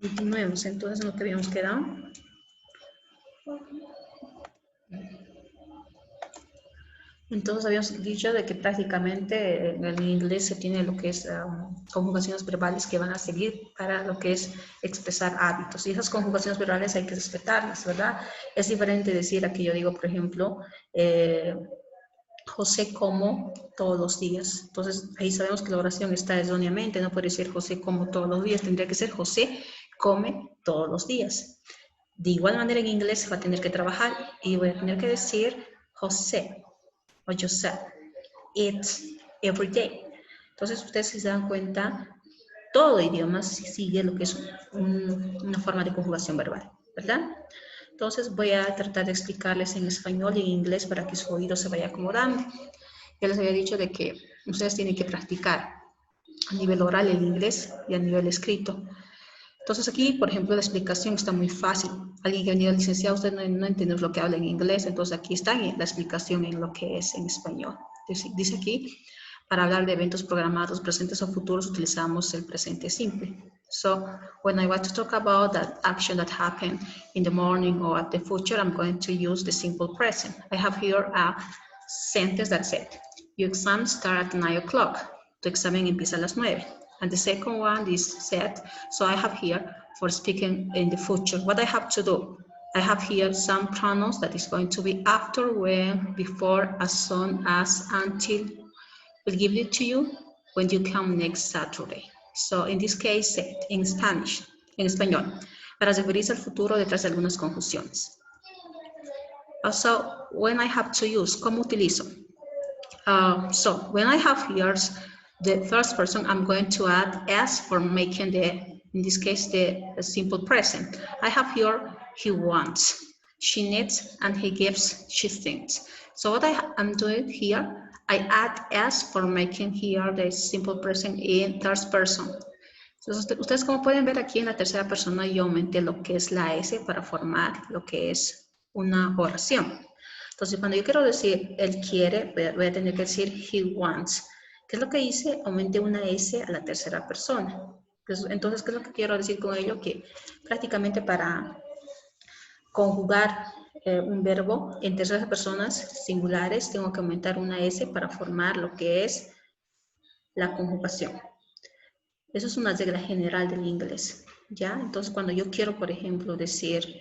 Continuemos entonces en lo que habíamos quedado. Entonces habíamos dicho de que prácticamente en el inglés se tiene lo que es conjugaciones verbales que van a seguir para lo que es expresar hábitos. Y esas conjugaciones verbales hay que respetarlas, ¿verdad? Es diferente decir aquí yo digo, por ejemplo, José como todos los días. Entonces ahí sabemos que la oración está erróneamente, no puede ser José como todos los días, tendría que ser José come todos los días. De igual manera en inglés se va a tener que trabajar y voy a tener que decir José o Joseph, eats every day. Entonces ustedes si se dan cuenta, todo idioma sigue lo que es una forma de conjugación verbal, ¿verdad? Entonces voy a tratar de explicarles en español y en inglés para que su oído se vaya acomodando. Ya les había dicho de que ustedes tienen que practicar a nivel oral el inglés y a nivel escrito. Entonces aquí, por ejemplo, la explicación está muy fácil. Alguien que ha venido licenciado, usted no entiende lo que habla en inglés, entonces aquí está la explicación en lo que es en español. Dice aquí, para hablar de eventos programados, presentes o futuros, utilizamos el presente simple. So, when I want to talk about that action that happened in the morning or at the future, I'm going to use the simple present. I have here a sentence that said, your exam starts at 9 o'clock. Tu examen empieza a las 9. And the second one is said, so I have here for speaking in the future. What I have to do, I have here some pronouns that is going to be after, when, before, as soon as, until. We'll give it to you when you come next Saturday. So in this case, said in Spanish, en español, para referirse al futuro detrás de algunas conjunciones. Also, when I have to use, ¿cómo utilizo? So when I have here the first person, I'm going to add s for making the, in this case, the simple present. I have here, he wants, she needs, and he gives, she thinks. So what I'm doing here, I add s for making here the simple present in third person. Entonces, ustedes como pueden ver aquí en la tercera persona yo aumenté lo que es la s para formar lo que es una oración. Entonces, cuando yo quiero decir él quiere, voy a tener que decir he wants. ¿Qué es lo que hice? Aumenté una S a la tercera persona. Entonces, ¿qué es lo que quiero decir con ello? Que prácticamente para conjugar un verbo en terceras personas singulares, tengo que aumentar una S para formar lo que es la conjugación. Eso es una regla general del inglés, ¿ya? Entonces, cuando yo quiero, por ejemplo, decir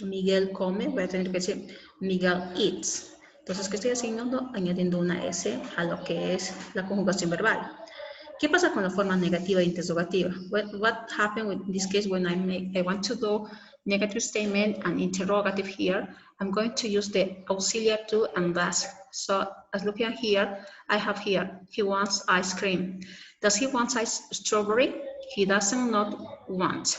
Miguel come, voy a tener que decir Miguel eats. Entonces, ¿qué estoy haciendo? Añadiendo una S a lo que es la conjugación verbal. ¿Qué pasa con la forma negativa e interrogativa? What happened in this case when I want to do negative statement and interrogative here? I'm going to use the auxiliary to and does. So, as looking here, I have here, he wants ice cream. Does he want strawberry? He doesn't not want.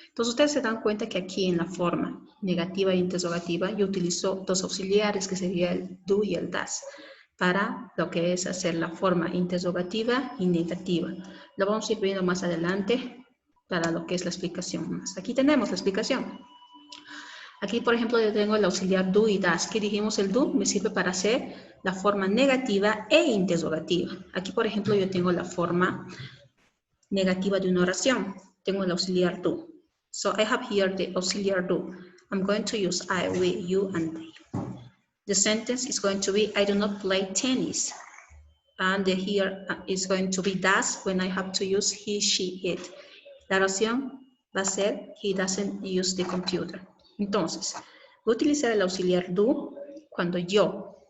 Entonces, ustedes se dan cuenta que aquí en la forma negativa e interrogativa yo utilizo dos auxiliares que sería el do y el does para lo que es hacer la forma interrogativa y negativa. Lo vamos a ir viendo más adelante para lo que es la explicación más. Aquí tenemos la explicación. Aquí, por ejemplo, yo tengo el auxiliar do y does. ¿Qué dijimos? El do me sirve para hacer la forma negativa e interrogativa. Aquí, por ejemplo, yo tengo la forma negativa de una oración. Tengo el auxiliar do. So I have here the auxiliar do. I'm going to use I, we, you, and they. The sentence is going to be, I do not play tennis. And the here is going to be does when I have to use he, she, it. La oración va a ser, he doesn't use the computer. Entonces, voy a utilizar el auxiliar do cuando yo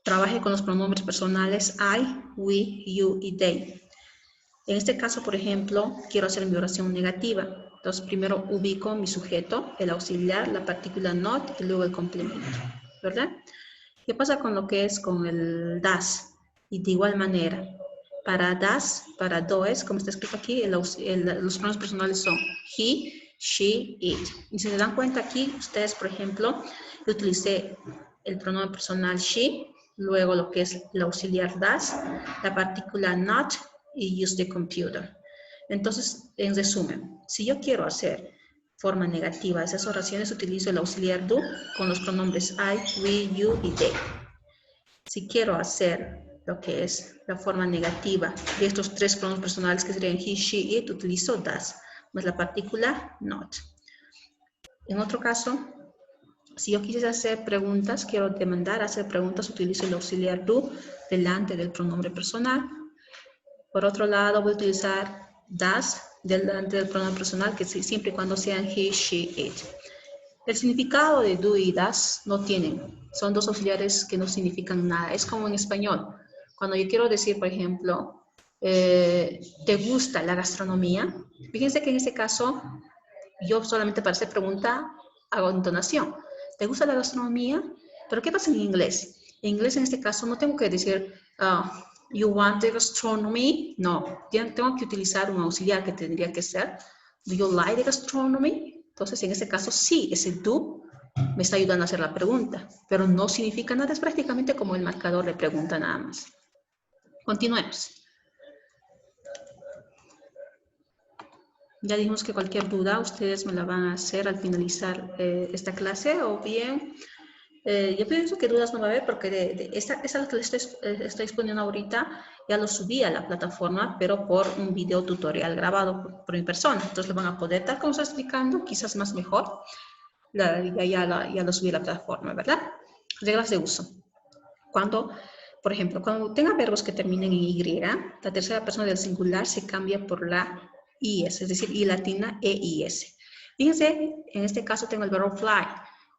trabaje con los pronombres personales I, we, you y they. En este caso, por ejemplo, quiero hacer mi oración negativa. Entonces, primero ubico mi sujeto, el auxiliar, la partícula not y luego el complemento, ¿verdad? ¿Qué pasa con lo que es con el das? Y de igual manera, para das, para does, como está escrito aquí, los pronombres personales son he, she, it. Y si se dan cuenta aquí, ustedes, por ejemplo, yo utilicé el pronombre personal she, luego lo que es el auxiliar das, la partícula not y use the computer. Entonces, en resumen, si yo quiero hacer forma negativa de esas oraciones, utilizo el auxiliar do con los pronombres I, we, you y they. Si quiero hacer lo que es la forma negativa de estos tres pronombres personales que serían he, she, it, utilizo does. más la partícula not. En otro caso, si yo quisiera hacer preguntas, quiero demandar hacer preguntas, utilizo el auxiliar do delante del pronombre personal. Por otro lado, voy a utilizar does delante del pronombre personal, que siempre y cuando sean he, she, it. El significado de do y does no tienen. Son dos auxiliares que no significan nada. Es como en español. Cuando yo quiero decir, por ejemplo, ¿te gusta la gastronomía? Fíjense que en este caso, yo solamente para hacer pregunta hago entonación. ¿Te gusta la gastronomía? Pero ¿qué pasa en inglés? En inglés en este caso no tengo que decir you want the gastronomy. No, tengo que utilizar un auxiliar que tendría que ser do you like the gastronomy? Entonces en este caso sí, ese do me está ayudando a hacer la pregunta, pero no significa nada, es prácticamente como el marcador de pregunta nada más. Continuemos. Ya dijimos que cualquier duda ustedes me la van a hacer al finalizar esta clase, o bien, yo pienso que dudas no va a haber porque esta que les estoy exponiendo ahorita ya lo subí a la plataforma, pero por un video tutorial grabado por mi persona. Entonces lo van a poder, tal como estoy explicando, quizás más mejor. Ya lo subí a la plataforma, ¿verdad? Reglas de uso. Cuando, por ejemplo, cuando tenga verbos que terminen en Y, la tercera persona del singular se cambia por la IS, es decir, I latina e IS. Fíjense, en este caso tengo el verbo fly.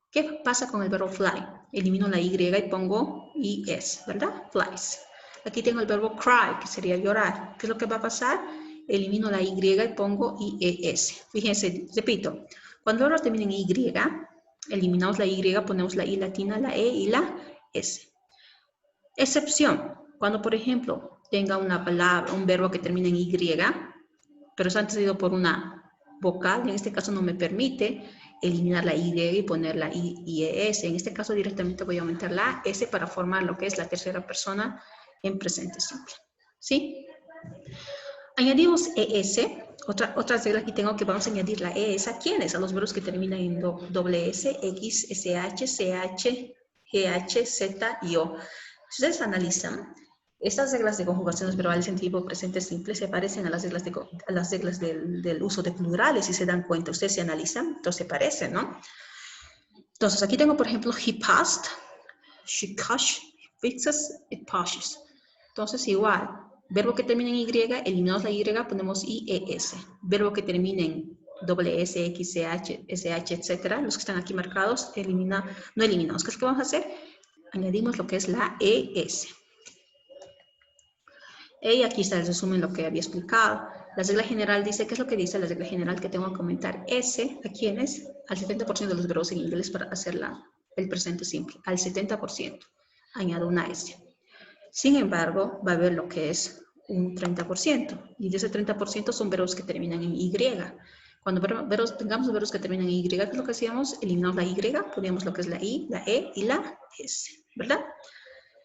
¿Qué pasa con el verbo fly? Elimino la Y y pongo IS, ¿verdad? Flies. Aquí tengo el verbo cry, que sería llorar. ¿Qué es lo que va a pasar? Elimino la Y y pongo IES. Fíjense, repito, cuando el verbo termina en Y, eliminamos la Y, ponemos la I latina, la E y la S. Excepción, cuando por ejemplo tenga una palabra, un verbo que termina en Y, pero es antecedido por una vocal, en este caso no me permite eliminar la Y y poner la IES. En este caso directamente voy a aumentar la S para formar lo que es la tercera persona en presente simple. ¿Sí? Añadimos ES. Otra regla que tengo que vamos a añadir la ES a quiénes? A los verbos que terminan en doble S, X, SH, CH, GH, Z y O. Si ustedes analizan, estas reglas de conjugaciones verbales en tiempo presente simple se parecen a las reglas del uso de plurales, si se dan cuenta. Ustedes se analizan, entonces se parecen, ¿no? Entonces, aquí tengo, por ejemplo, he passed, she cush, fixes, it pushes. Entonces, igual, verbo que termina en Y, eliminamos la Y, ponemos IES. Verbo que termina en doble S, X, CH, SH, etc. Los que están aquí marcados, no eliminamos. ¿Qué es lo que vamos a hacer? Añadimos lo que es la ES. Y aquí está el resumen de lo que había explicado. La regla general dice, ¿qué es lo que dice la regla general? Que tengo que comentar S, ¿a quiénes? Al 70% de los verbos en inglés para hacer el presente simple. Al 70%. Añado una S. Sin embargo, va a haber lo que es un 30%. Y de ese 30% son verbos que terminan en Y. Cuando tengamos verbos que terminan en Y, ¿qué es lo que hacíamos? Eliminamos la Y, ponemos lo que es la I, la E y la S. ¿Verdad?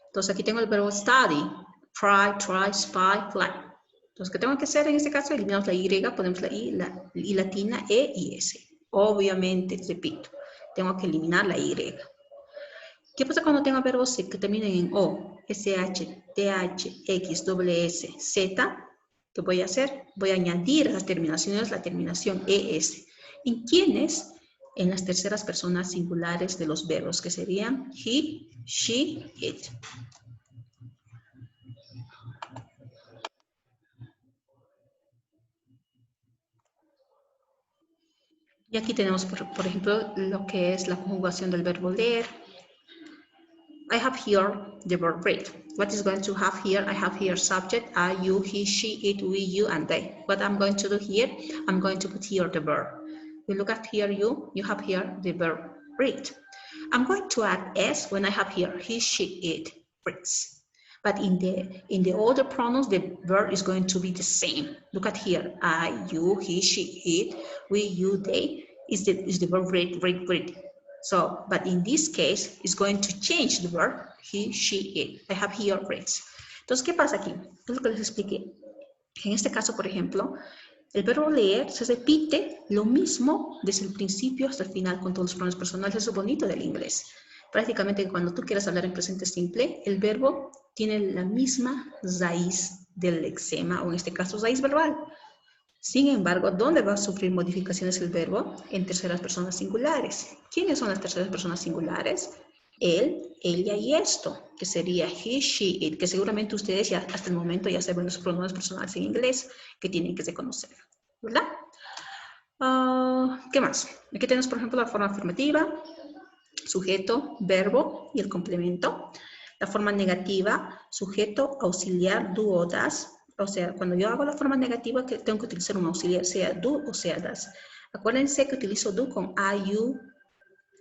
Entonces aquí tengo el verbo study. Try, spy, fly. Entonces, ¿qué tengo que hacer en este caso? Eliminamos la Y, ponemos la I latina, E y S. Obviamente, repito, tengo que eliminar la Y. ¿Qué pasa cuando tengo verbos que terminen en O, SH, TH, X, S, Z? ¿Qué voy a hacer? Voy a añadir a las terminaciones la terminación ES. ¿En quiénes? En las terceras personas singulares de los verbos, que serían he, she, it. Y aquí tenemos, por ejemplo, lo que es la conjugación del verbo leer. I have here the verb read. What is going to have here? I have here subject, I, you, he, she, it, we, you, and they. What I'm going to do here, I'm going to put here the verb. We look at here, you have here the verb read. I'm going to add s when I have here he, she, it, reads. But in the other pronouns, the verb is going to be the same. Look at here, I, you, he, she, it, we, you, they, is the verb read, read, read. So, but in this case, it's going to change the verb he, she, it. I have here reads. Entonces, ¿qué pasa aquí? Es lo que les expliqué. En este caso, por ejemplo, el verbo leer se repite lo mismo desde el principio hasta el final con todos los pronombres personales. Eso es bonito del inglés. Prácticamente cuando tú quieras hablar en presente simple, el verbo tiene la misma raíz del lexema, o en este caso raíz verbal. Sin embargo, ¿dónde va a sufrir modificaciones el verbo? En terceras personas singulares. ¿Quiénes son las terceras personas singulares? Él, ella y esto, que sería he, she, it, que seguramente ustedes ya hasta el momento ya saben los pronombres personales en inglés que tienen que conocer, ¿verdad? ¿Qué más? Aquí tenemos, por ejemplo, la forma afirmativa, sujeto, verbo y el complemento. La forma negativa, sujeto, auxiliar, do o das. O sea, cuando yo hago la forma negativa, que tengo que utilizar un auxiliar, sea do o sea das. Acuérdense que utilizo do con I, you,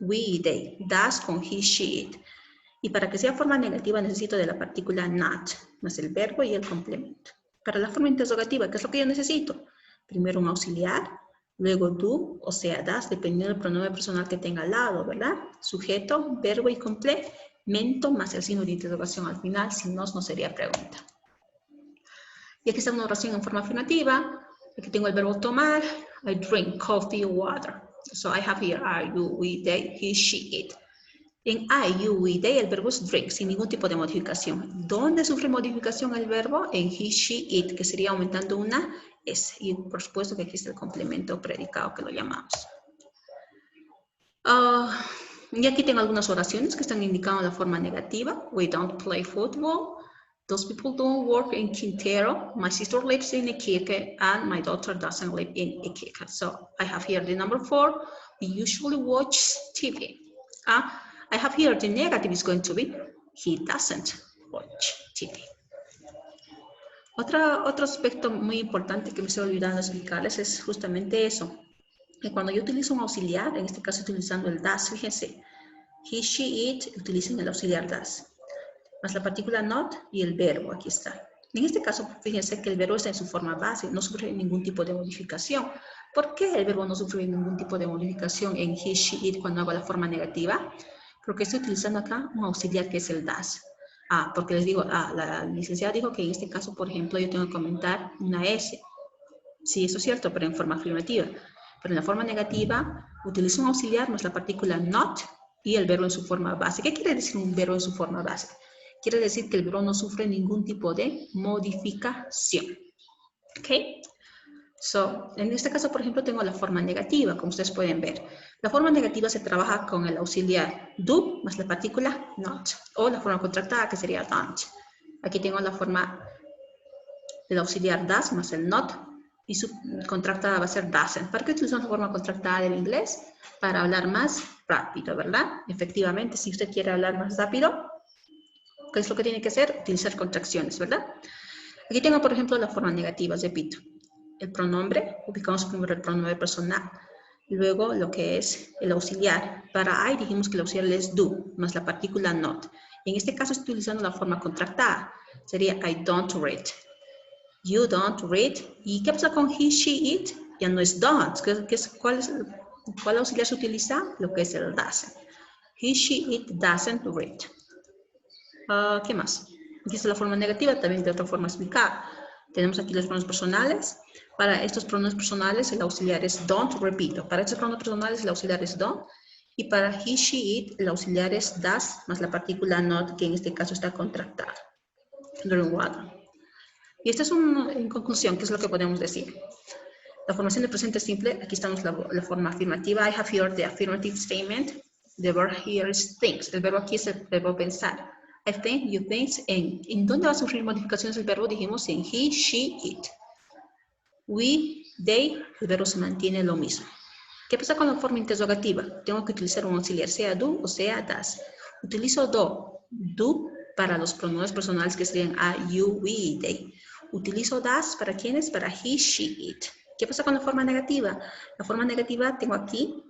we, they. Das con he, she, it. Y para que sea forma negativa necesito de la partícula not, más el verbo y el complemento. Para la forma interrogativa, ¿qué es lo que yo necesito? Primero un auxiliar, luego do, o sea, das, dependiendo del pronombre personal que tenga al lado, ¿verdad? Sujeto, verbo y complemento, más el signo de interrogación al final, si no, no sería pregunta. Y aquí está una oración en forma afirmativa. Aquí tengo el verbo tomar. I drink coffee or water. So I have here are, you, we, they, he, she, it. En I, you, we, they, el verbo es drink, sin ningún tipo de modificación. ¿Dónde sufre modificación el verbo? En he, she, it, que sería aumentando una S. Y por supuesto que aquí está el complemento predicado que lo llamamos. Y aquí tengo algunas oraciones que están indicando la forma negativa. We don't play football. Those people don't work in Quintero. My sister lives in Iquique and my daughter doesn't live in Iquique. So I have here the number 4. We usually watch TV. I have here the negative is going to be he doesn't watch TV. Otro aspecto muy importante que me estoy olvidando explicarles es justamente eso. Que cuando yo utilizo un auxiliar, en este caso utilizando el das, fíjense, he, she, it, utilicen el auxiliar das, más la partícula not y el verbo, aquí está. En este caso, fíjense que el verbo está en su forma base, no sufre ningún tipo de modificación. ¿Por qué el verbo no sufre ningún tipo de modificación en he, she, it cuando hago la forma negativa? Porque estoy utilizando acá un auxiliar que es el das. Porque les digo, la licenciada dijo que en este caso, por ejemplo, yo tengo que comentar una S. Sí, eso es cierto, pero en forma afirmativa. Pero en la forma negativa, utilizo un auxiliar más la partícula not y el verbo en su forma base. ¿Qué quiere decir un verbo en su forma base? Quiere decir que el verbo no sufre ningún tipo de modificación. ¿Ok? So, en este caso, por ejemplo, tengo la forma negativa, como ustedes pueden ver. La forma negativa se trabaja con el auxiliar do más la partícula not. O la forma contractada, que sería don't. Aquí tengo la forma del auxiliar das más el not. Y su contractada va a ser doesn't. ¿Para qué utilizamos la forma contractada del inglés? Para hablar más rápido, ¿verdad? Efectivamente, si usted quiere hablar más rápido, ¿qué es lo que tiene que hacer? Utilizar contracciones, ¿verdad? Aquí tengo, por ejemplo, la forma negativa, repito. El pronombre, ubicamos primero el pronombre personal. Luego lo que es el auxiliar. Para I dijimos que el auxiliar es do, más la partícula not. En este caso estoy utilizando la forma contractada. Sería I don't read. You don't read. ¿Y qué pasa con he, she, it? Ya no es don't. ¿Cuál auxiliar se utiliza? Lo que es el doesn't. He, she, it doesn't read. ¿Qué más? Aquí está la forma negativa, también de otra forma explicada. Tenemos aquí los pronombres personales. Para estos pronombres personales el auxiliar es don't, repito. Para estos pronombres personales el auxiliar es don't. Y para he, she, it el auxiliar es does más la partícula not, que en este caso está contractada. During water. Y esta es en conclusión, ¿qué es lo que podemos decir? La formación de presente simple, aquí estamos la forma afirmativa. I have here the affirmative statement. The verb here is thinks. El verbo aquí es el verbo pensar. I think, you think, ¿en dónde va a sufrir modificaciones el verbo? Dijimos en he, she, it. We, they, el verbo se mantiene lo mismo. ¿Qué pasa con la forma interrogativa? Tengo que utilizar un auxiliar, sea do o sea das. Utilizo do para los pronombres personales que serían I, you, we, they. Utilizo das para ¿quiénes? Para he, she, it. ¿Qué pasa con la forma negativa? La forma negativa tengo aquí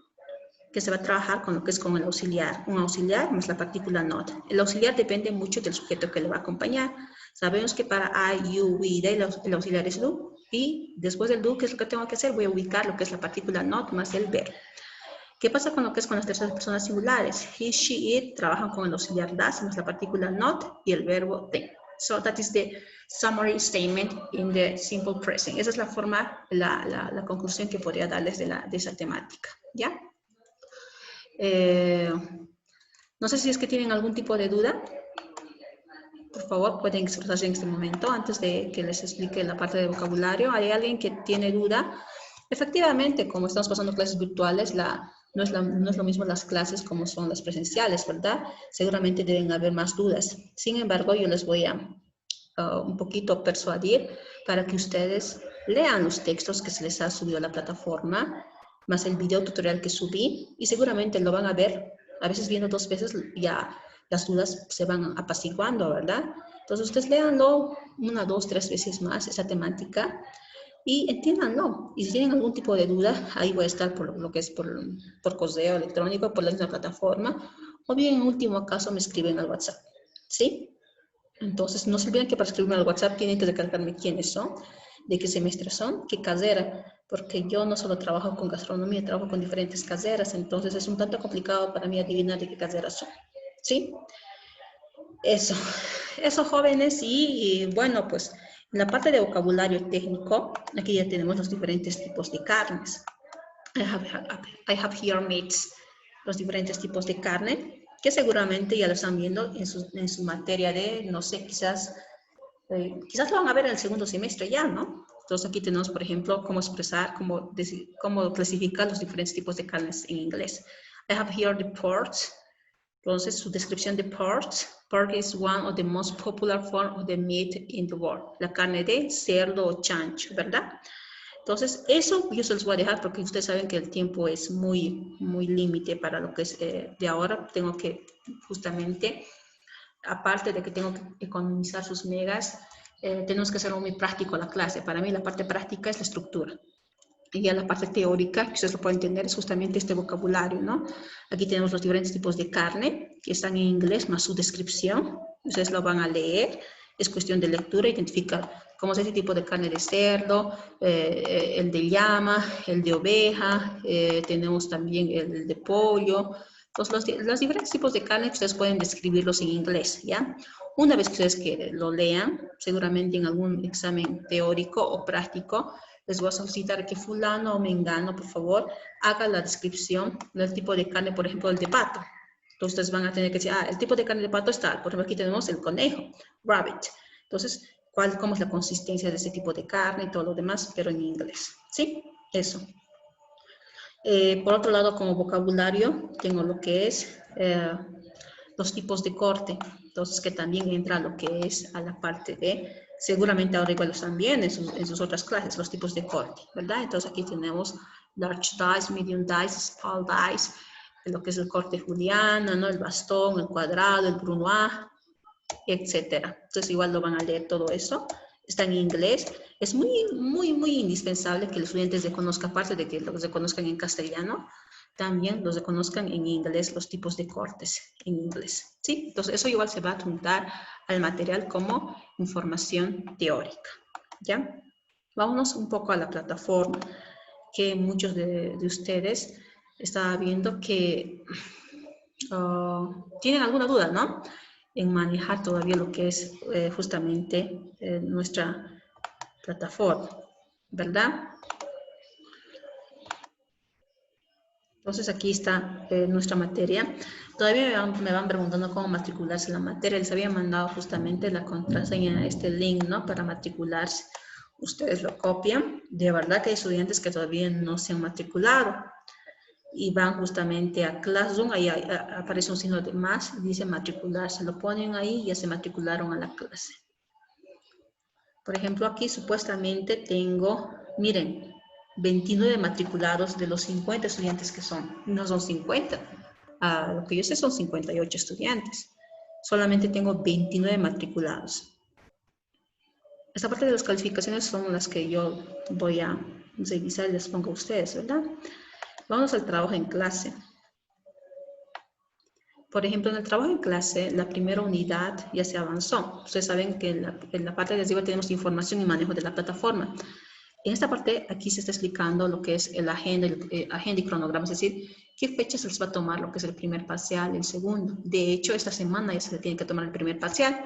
que se va a trabajar con lo que es con el auxiliar. Un auxiliar más la partícula not. El auxiliar depende mucho del sujeto que le va a acompañar. Sabemos que para I, you, we, they, el auxiliar es do. Y después del do, ¿qué es lo que tengo que hacer? Voy a ubicar lo que es la partícula not más el verbo. ¿Qué pasa con lo que es con las terceras personas singulares? He, she, it trabajan con el auxiliar das más la partícula not y el verbo they. So that is the summary statement in the simple present. Esa es la forma, la conclusión que podría darles de esa temática. ¿Ya? No sé si es que tienen algún tipo de duda. Por favor, pueden expresarse en este momento antes de que les explique la parte de vocabulario. ¿Hay alguien que tiene duda? Efectivamente, como estamos pasando clases virtuales, no es lo mismo las clases como son las presenciales, ¿verdad? Seguramente deben haber más dudas. Sin embargo, yo les voy a un poquito persuadir para que ustedes lean los textos que se les ha subido a la plataforma, más el video tutorial que subí, y seguramente lo van a ver. A veces viendo 2 veces ya las dudas se van apaciguando, ¿verdad? Entonces ustedes léanlo 1, 2, 3 veces más esa temática y entiéndanlo. Y si tienen algún tipo de duda, ahí voy a estar por lo que es por correo electrónico, por la misma plataforma, o bien en último caso me escriben al WhatsApp, ¿sí? Entonces, no se olviden que para escribirme al WhatsApp tienen que recalcarme quiénes son, de qué semestre son, qué carrera, porque yo no solo trabajo con gastronomía, trabajo con diferentes carreras, entonces es un tanto complicado para mí adivinar de qué carreras son, ¿sí? Eso jóvenes, y bueno, pues en la parte de vocabulario técnico, aquí ya tenemos los diferentes tipos de carnes. I have here meats, los diferentes tipos de carne, que seguramente ya lo están viendo en su materia de, no sé, quizás lo van a ver en el segundo semestre ya, ¿no? Entonces aquí tenemos, por ejemplo, cómo expresar, cómo clasificar los diferentes tipos de carnes en inglés. I have here the pork. Entonces, su descripción de pork. Pork is one of the most popular form of the meat in the world. La carne de cerdo o chancho, ¿verdad? Entonces, eso yo se los voy a dejar porque ustedes saben que el tiempo es muy límite para lo que es de ahora. Tengo que justamente, aparte de que tengo que economizar sus megas, tenemos que hacerlo muy práctico la clase. Para mí la parte práctica es la estructura. Y ya la parte teórica, que ustedes lo pueden entender, es justamente este vocabulario, ¿no? Aquí tenemos los diferentes tipos de carne, que están en inglés, más su descripción. Ustedes lo van a leer. Es cuestión de lectura, identificar cómo es ese tipo de carne de cerdo, el de llama, el de oveja, tenemos también el de pollo. Entonces, los diferentes tipos de carne, ustedes pueden describirlos en inglés, ¿ya? Una vez que ustedes lo lean, seguramente en algún examen teórico o práctico, les voy a solicitar que fulano o mengano, por favor, haga la descripción del tipo de carne, por ejemplo, el de pato. Entonces, ustedes van a tener que decir, el tipo de carne de pato es tal. Por ejemplo, aquí tenemos el conejo, rabbit. Entonces, cómo es la consistencia de ese tipo de carne y todo lo demás, pero en inglés. ¿Sí? Eso. Por otro lado, como vocabulario, tengo lo que es los tipos de corte. Entonces, que también entra lo que es a la parte de, seguramente ahora igual están bien en sus otras clases, los tipos de corte, ¿verdad? Entonces, aquí tenemos large dice, medium dice, small dice, lo que es el corte juliana, ¿no? El bastón, el cuadrado, el brunoise, etcétera. Entonces, igual lo van a leer todo eso. Está en inglés. Es muy indispensable que los estudiantes reconozcan, aparte de que los reconozcan en castellano, también los reconozcan en inglés, los tipos de cortes en inglés, ¿sí? Entonces, eso igual se va a adjuntar al material como información teórica, ¿ya? Vámonos un poco a la plataforma, que muchos de ustedes estaban viendo que tienen alguna duda, ¿no? En manejar todavía lo que es justamente nuestra plataforma, ¿verdad? Entonces aquí está nuestra materia. Todavía me van preguntando cómo matricularse en la materia. Les había mandado justamente la contraseña a este link, ¿no? Para matricularse. Ustedes lo copian. De verdad que hay estudiantes que todavía no se han matriculado. Y van justamente a Classroom. Ahí aparece un signo de más. Dice matricularse. Lo ponen ahí y ya se matricularon a la clase. Por ejemplo, aquí supuestamente tengo, miren, 29 matriculados de los 50 estudiantes que son. No son 50. Lo que yo sé son 58 estudiantes. Solamente tengo 29 matriculados. Esta parte de las calificaciones son las que yo voy a revisar y les pongo a ustedes, ¿verdad? Vamos al trabajo en clase. Por ejemplo, en el trabajo en clase, la primera unidad ya se avanzó. Ustedes saben que en la parte de arriba tenemos información y manejo de la plataforma. En esta parte, aquí se está explicando lo que es la agenda y cronograma, es decir, qué fecha se les va a tomar lo que es el primer parcial, el segundo. De hecho, esta semana ya se tiene que tomar el primer parcial.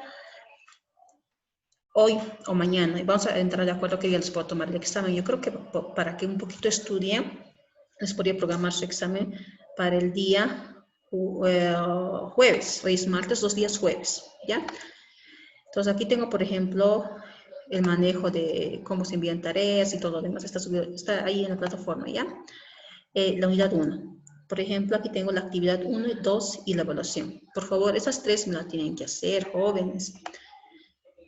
Hoy o mañana. Y vamos a entrar de acuerdo que ya les puedo tomar el examen. Yo creo que para que un poquito estudien, les podría programar su examen para el día jueves. Hoy es martes, 2 días jueves, ¿ya? Entonces aquí tengo, por ejemplo, el manejo de cómo se envían tareas y todo lo demás. Está, subido, está ahí en la plataforma, ¿ya? La unidad 1. Por ejemplo, aquí tengo la actividad 1 y 2 y la evaluación. Por favor, esas tres me la tienen que hacer, jóvenes.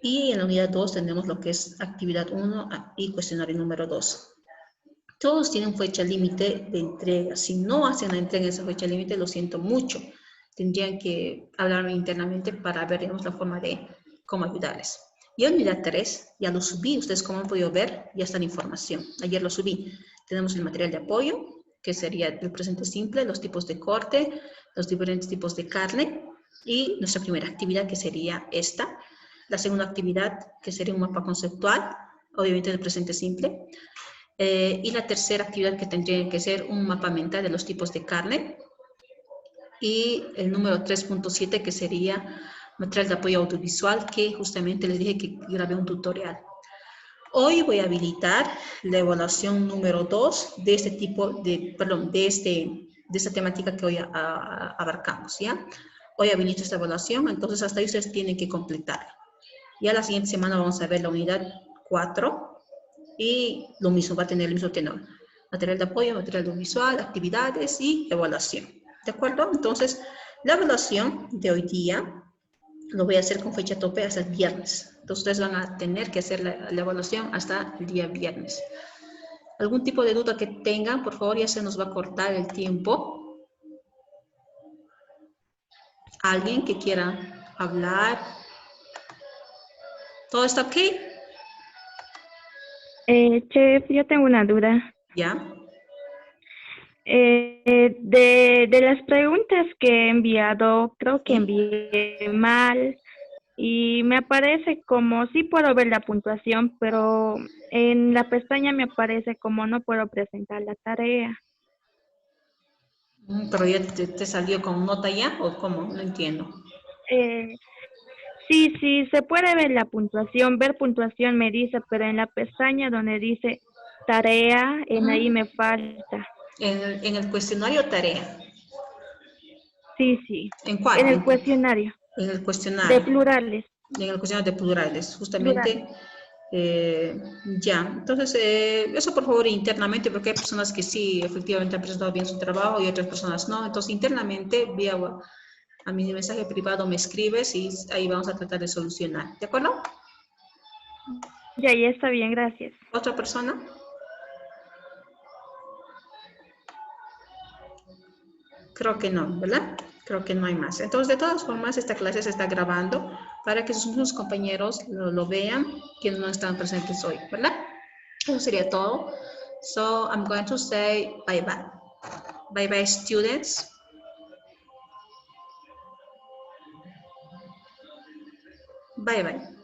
Y en la unidad 2 tenemos lo que es actividad 1 y cuestionario número 2. Todos tienen fecha límite de entrega. Si no hacen la entrega en esa fecha límite, lo siento mucho. Tendrían que hablarme internamente para ver, digamos, la forma de cómo ayudarles. Y en unidad 3, ya lo subí. Ustedes, como han podido ver, ya está la información. Ayer lo subí. Tenemos el material de apoyo, que sería el presente simple, los tipos de corte, los diferentes tipos de carne, y nuestra primera actividad, que sería esta. La segunda actividad, que sería un mapa conceptual, obviamente del presente simple. Y la tercera actividad, que tendría que ser un mapa mental de los tipos de carne. Y el número 3.7, que sería material de apoyo audiovisual, que justamente les dije que grabé un tutorial. Hoy voy a habilitar la evaluación número 2 de este tipo de, perdón, de esta temática que hoy abarcamos, ¿ya? Hoy habilito esta evaluación, entonces hasta ahí ustedes tienen que completarla. Ya la siguiente semana vamos a ver la unidad 4 y lo mismo, va a tener el mismo tenor. Material de apoyo, material audiovisual, actividades y evaluación. ¿De acuerdo? Entonces, la evaluación de hoy día lo voy a hacer con fecha tope hasta el viernes. Entonces, ustedes van a tener que hacer la evaluación hasta el día viernes. ¿Algún tipo de duda que tengan? Por favor, ya se nos va a cortar el tiempo. ¿Alguien que quiera hablar? ¿Todo está ok? Chef, yo tengo una duda. ¿Ya? De las preguntas que he enviado, creo que ¿Sí? envié mal y me aparece como sí puedo ver la puntuación, pero en la pestaña me aparece como no puedo presentar la tarea. ¿Pero ya te salió con nota ya o cómo? No entiendo. Eh, sí, se puede ver la puntuación, ver puntuación me dice, pero en la pestaña donde dice tarea, en ahí me falta. En el cuestionario tarea. Sí, ¿En cuál? en el cuestionario En el de cuestionario. plurales, En el cuestionario de plurales, plurales. justamente. Ya, entonces eso por favor internamente, porque hay personas que sí efectivamente han presentado bien su trabajo y otras personas no. Entonces internamente vía a mi mensaje privado me escribes y ahí vamos a tratar de solucionar. ¿De acuerdo? Ya está bien, gracias. ¿Otra persona? Creo que no, ¿verdad? Creo que no hay más. Entonces, de todas formas, esta clase se está grabando para que sus mismos compañeros lo vean, quienes no están presentes hoy, ¿verdad? Eso sería todo. So, I'm going to say bye-bye. Bye-bye, students. Bye-bye.